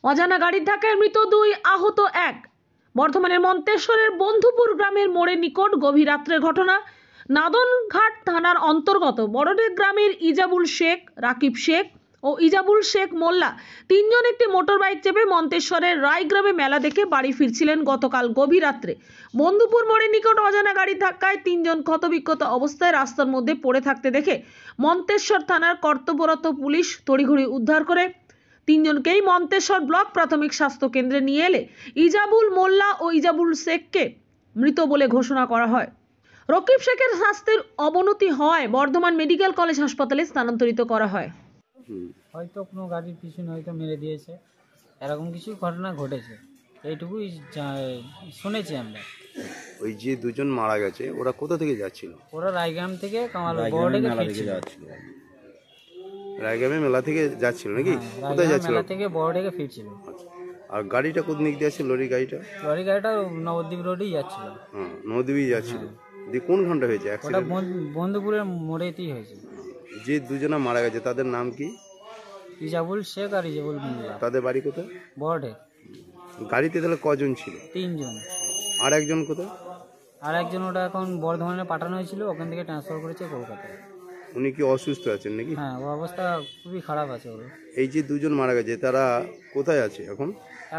অজানা গাড়ির ধাক্কায় মৃত 2, আহত 1। বর্ধমানের মন্তেশ্বরের বন্ধুপুর গ্রামের মোড়ের নিকট গভীর রাত্রের ঘটনা। নাদনঘাট থানার অন্তর্গত বড়ডেক গ্রামের ইজাবুল শেখ, রাকিব শেখ ও ইজাবুল শেখ মোল্লা তিনজন একটি মোটর বাইক চেপে মন্তেশ্বরের রায়গ্রামে মেলা দেখে বাড়ি ফিরছিলেন গতকাল গভীর রাত্রে। বন্ধুপুর মোড়ের নিকট অজানা গাড়ির ধাক্কায় তিনজন ক্ষতবিক্ষত অবস্থায় রাস্তার মধ্যে পড়ে থাকতে দেখে মন্তেশ্বর থানার কর্তব্যরত পুলিশ তড়িঘড়ি উদ্ধার করে তিনজনকেই মন্তেশ্বর ব্লক প্রাথমিক স্বাস্থ্য কেন্দ্রে নিয়ে এলে ইজাবুল মোল্লা ও ইজাবুল শেখকে মৃত বলে ঘোষণা করা হয়। রকিব শেখের স্বাস্থ্যের অবনতি হয় বর্ধমান মেডিকেল কলেজ হাসপাতালে স্থানান্তরিত করা হয়। হয়তো কোনো গাড়ির পিছনে হয়তো মেরে দিয়েছে, এরকম কিছু ঘটনা ঘটেছে, এইটুকুই শুনেছি আমরা। ওই যে দুজন মারা গেছে ওরা কোথা থেকে যাচ্ছিল? ওরা রায়গ্রাম থেকে বড়ডেকে ফিরছিল। রায়গ্রামে মেলা থেকে যাচ্ছিল নাকি? কোথায় যাচ্ছিল? মেলা থেকে বড়ডেকে ফিরছিল। আর গাড়িটা কোন দিক দিয়ে আসছিল? লরি গাড়িটা নবদ্বীপ রোডেই যাচ্ছিল। হ্যাঁ, নবদ্বীপই যাচ্ছিল। দিয়ে কোন ঘন্টা হয়েছে অ্যাক্সিডেন্ট? ওটা বন্ধুপুরের মোড়েতেই হয়েছে। যে দুজনা মারা গেছে তাদের নাম কি? ইজাবুল শেখ আর ইজাবুল মোল্লা। তাদের বাড়ি কোথায়? বড়ডেক। গাড়িতে তাহলে কজন ছিল? 3 জন। আর একজন কোথায়? আর একজন ওটা এখন বর্ধমানে পাঠানো হয়েছিল, ওখান থেকে ট্রান্সফার করেছে কলকাতায়। উনি কি অসুস্থ আছেন নাকি? হ্যাঁ, ওর অবস্থা খুবই খারাপ আছে ওর। এই যে দুজন মারা গেছে তারা কোথায় আছে এখন?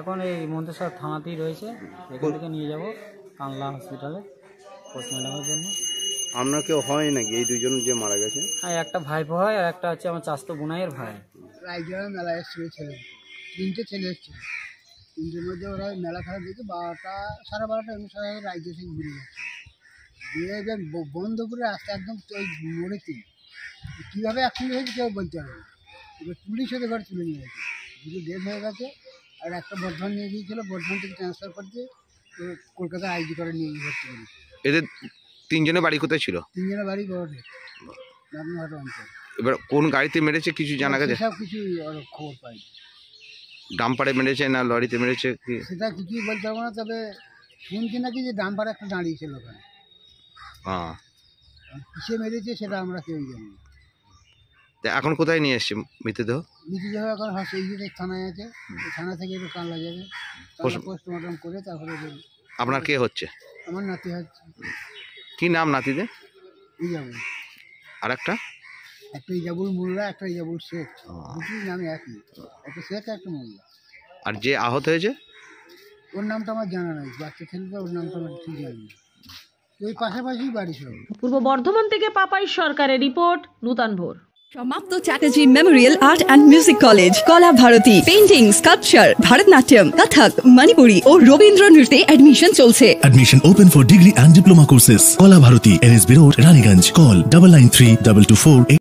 এখন এই মন্তেশ্বর থানাতেই রয়েছে, এখান থেকে নিয়ে যাব কানলা হসপিটালে পোস্টমর্টমের জন্য। আপনার কেউ হয় নাকি এই দুজন যে মারা গেছে? হ্যাঁ, একটা ভাইপো হয় আর একটা হচ্ছে আমার চাচাতো বোনাইয়ের ভাই। রায়গ্রামে মেলা এসেছিল ছেলে, 3টে ছেলে এসেছিল। 3টের মধ্যে ওরা মেলা খেলা দেখে 12টা সাড়ে 12টা অনুসারে রাজ্য থেকে ঘুরে যাচ্ছে। দিয়ে যে বন্ধুপুরে আসতে একদম ওই মোড়েতে কীভাবে অ্যাক্সিডেন্ট হয়েছে কেউ বলতে পারবে না। এবার পুলিশ ওদের ঘরে তুলে নিয়ে গেছে, দুটো ডেথ হয়ে গেছে। আর একটা বর্ধমান নিয়ে গিয়েছিল, বর্ধমান থেকে ট্রান্সফার করতে কলকাতায় আইজি করে নিয়ে ভর্তি করেছে। এদের তিনজনের বাড়ি কোথায় ছিল? 3জনের বাড়ি বড়ডেক, নাদনঘাট অঞ্চল। এবার কোন গাড়িতে মেরেছে কিছু জানা গেছে? সব কিছু খবর পাই। ডাম্পারে মেরেছে না লরিতে মেরেছে কি সেটা কিছুই বলতে পারবো না, তবে শুনছি নাকি যে ডাম্পার একটা দাঁড়িয়েছিল ওখানে। হ্যাঁ, কিসে মেরেছে সেটা আমরা কেউই জানি না। এখন কোথায় নিয়ে এসছে মৃতদেহ? মৃতদেহ এখন এই থানায় আছে, থানা থেকে একটু কানলা যাবে, পোস্টমর্টম করে তারপরে। আপনার কে হচ্ছে? আমার নাতি হচ্ছে। কি নাম নাতিদের? ইজাবুল। আর একটা ইজাবুল মোল্লা, একটা ইজাবুল শেখ। দুটি নাম একই, একটা শেখ একটা মোল্লা। আর যে আহত হয়েছে ওর নামটা আমার জানা নাই, বাচ্চা ছেলেটা, ওর নামটা আমার ঠিক জানি না। ওই পাশাপাশি বাড়ি সব। পূর্ব বর্ধমান থেকে পাপাই সরকারের রিপোর্ট, নূতন ভোর। সমাপ্ত Chatterjee Memorial art and music college, কলা ভারতী, পেইন্টিং, স্কাল্পচার, ভারতনাট্যম, কথক, মণিপুরি ও রবীন্দ্র নৃত্যে অ্যাডমিশন চলছে। Admission open for degree and diploma courses. Kola Bharati, NSB Road, Raniganj. Call 993224